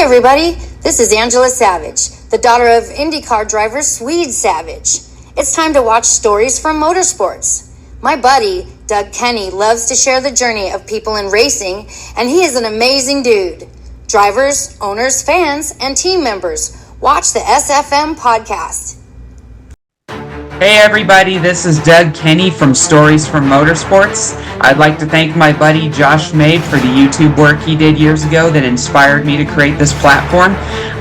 everybody, this is Angela Savage, the daughter of IndyCar driver Swede Savage. It's time to watch stories from motorsports. My buddy, Doug Kenny, loves to share the journey of people in racing, and he is an amazing dude. Drivers, owners, fans, and team members, watch the SFM podcast. Hey everybody, this is Doug Kenny from Stories from Motorsports. I'd like to thank my buddy Josh Mabe for the YouTube work he did years ago that inspired me to create this platform.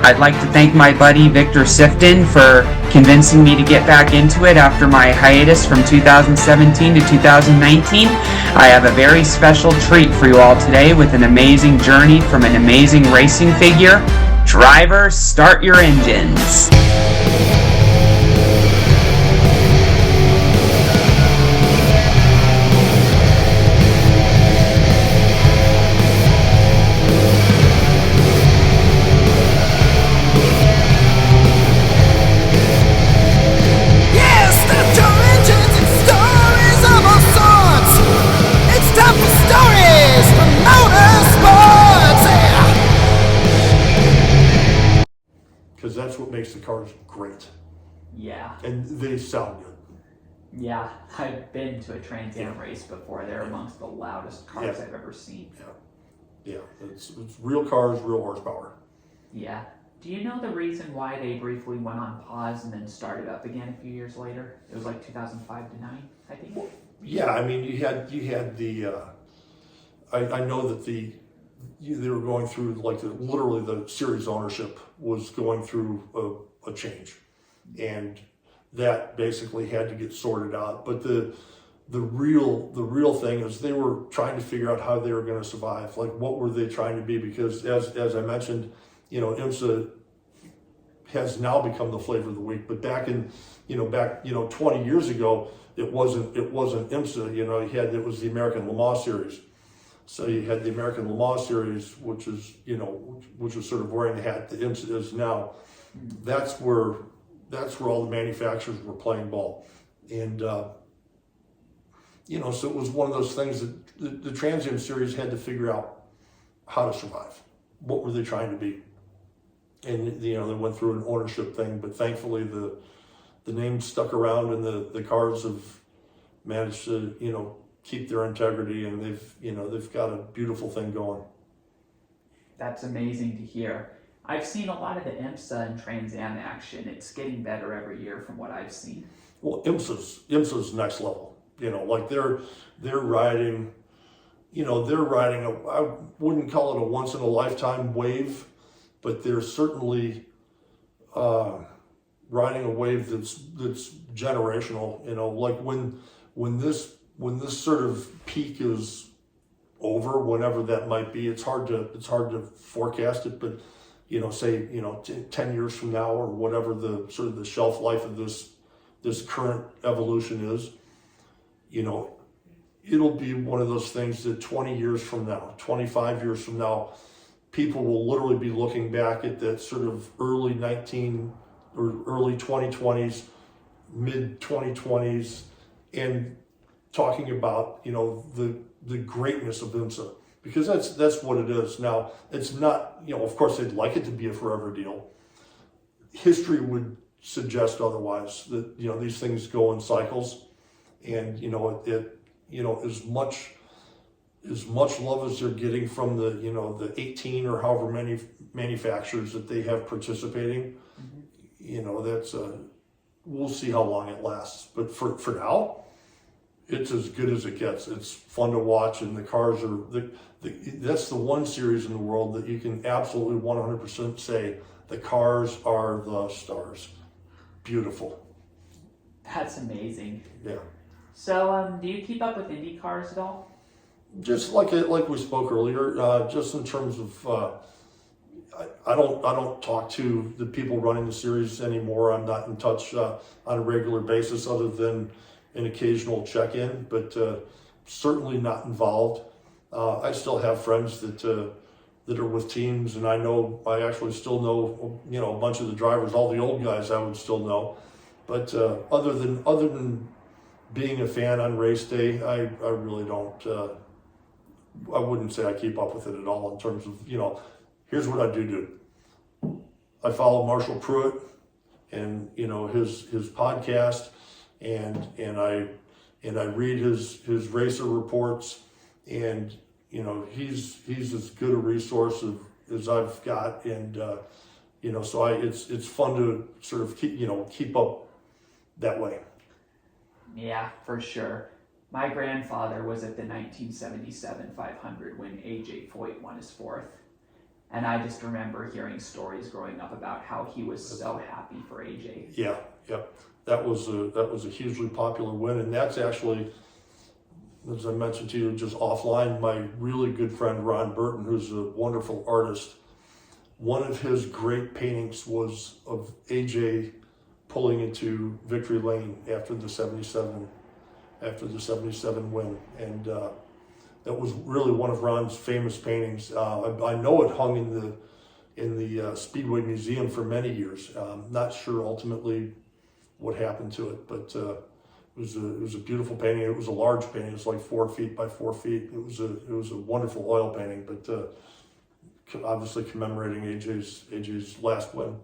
I'd like to thank my buddy Victor Sifton for convincing me to get back into it after my hiatus from 2017 to 2019. I have a very special treat for you all today with an amazing journey from an amazing racing figure. Drivers, start your engines. Because that's what makes the cars great. Yeah. And they sound good. Yeah, I've been to a Trans Am race before. They're amongst the loudest cars I've ever seen. Yeah, it's real cars, real horsepower. Yeah. Do you know the reason why they briefly went on pause and then started up again a few years later? It was like 2005 to 9, I think. Well, yeah, I mean, you had the. I know that they were going through literally the series ownership was going through a change, and that basically had to get sorted out. But the real thing is they were trying to figure out how they were going to survive. Like, what were they trying to be? Because as I mentioned, IMSA has now become the flavor of the week. But back 20 years ago, it wasn't IMSA. It was the American Le Mans Series. So you had the American Le Mans Series, which was sort of wearing the hat that IMSA is now. That's where all the manufacturers were playing ball, and so it was one of those things that the Trans Am Series had to figure out how to survive. What were they trying to be? And they went through an ownership thing, but thankfully the name stuck around, and the cars have managed to keep their integrity, and they've got a beautiful thing going. That's amazing to hear. I've seen a lot of the IMSA and Trans Am action. It's getting better every year from what I've seen. Well, IMSA's next level. They're riding. I wouldn't call it a once in a lifetime wave, but they're certainly riding a wave that's generational. Like when this sort of peak is over, whenever that might be, it's hard to forecast it, but 10 years from now, or whatever the sort of the shelf life of this current evolution is, it'll be one of those things that 20 years from now, 25 years from now, people will literally be looking back at that sort of early 2020s, mid 2020s, and talking about the greatness of IMSA, because that's what it is. Now, it's not, of course they'd like it to be a forever deal. History would suggest otherwise, that these things go in cycles, and as much love as they're getting from the 18 or however many manufacturers that they have participating, that's we'll see how long it lasts. But for now, it's as good as it gets. It's fun to watch, and the cars are that's the one series in the world that you can absolutely 100% say the cars are the stars. Beautiful. That's amazing. Yeah. So, do you keep up with Indy cars at all? Just like we spoke earlier, just in terms of, I don't talk to the people running the series anymore. I'm not in touch on a regular basis, other than an occasional check-in, but certainly not involved. I still have friends that are with teams, and I actually still know a bunch of the drivers. All the old guys I would still know, but other than being a fan on race day, I really don't. I wouldn't say I keep up with it at all in terms of here's what I do. I follow Marshall Pruitt and, you know, his podcast, and I read his racer reports, and, you know, he's as good a resource as I've got, and you know, so it's fun to sort of keep up that way. Yeah, for sure. My grandfather was at the 1977 500 when A.J. Foyt won his fourth. And I just remember hearing stories growing up about how he was so happy for A.J. Yeah. That was a hugely popular win. And that's actually, as I mentioned to you just offline, my really good friend Ron Burton, who's a wonderful artist, one of his great paintings was of A.J. pulling into victory lane after the 77 win, and that was really one of Ron's famous paintings. I know it hung in the Speedway Museum for many years. Not sure ultimately what happened to it, but it was a beautiful painting. It was a large painting. It was like 4 feet by 4 feet. It was a wonderful oil painting, but obviously commemorating AJ's last win.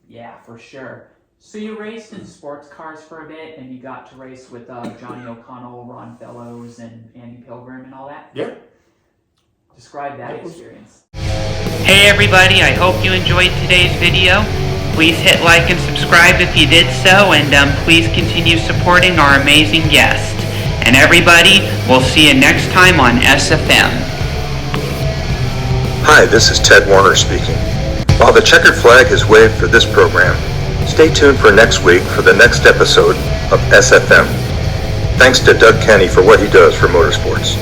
Yeah, for sure. So you raced in sports cars for a bit, and you got to race with Johnny O'Connell, Ron Fellows, and Andy Pilgrim and all that? Yeah. Describe that experience. Hey everybody, I hope you enjoyed today's video. Please hit like and subscribe if you did so, and please continue supporting our amazing guest. And everybody, we'll see you next time on SFM. Hi, this is Ted Warner speaking. While the checkered flag is waved for this program, stay tuned for next week for the next episode of SFM. Thanks to Doug Kenny for what he does for motorsports.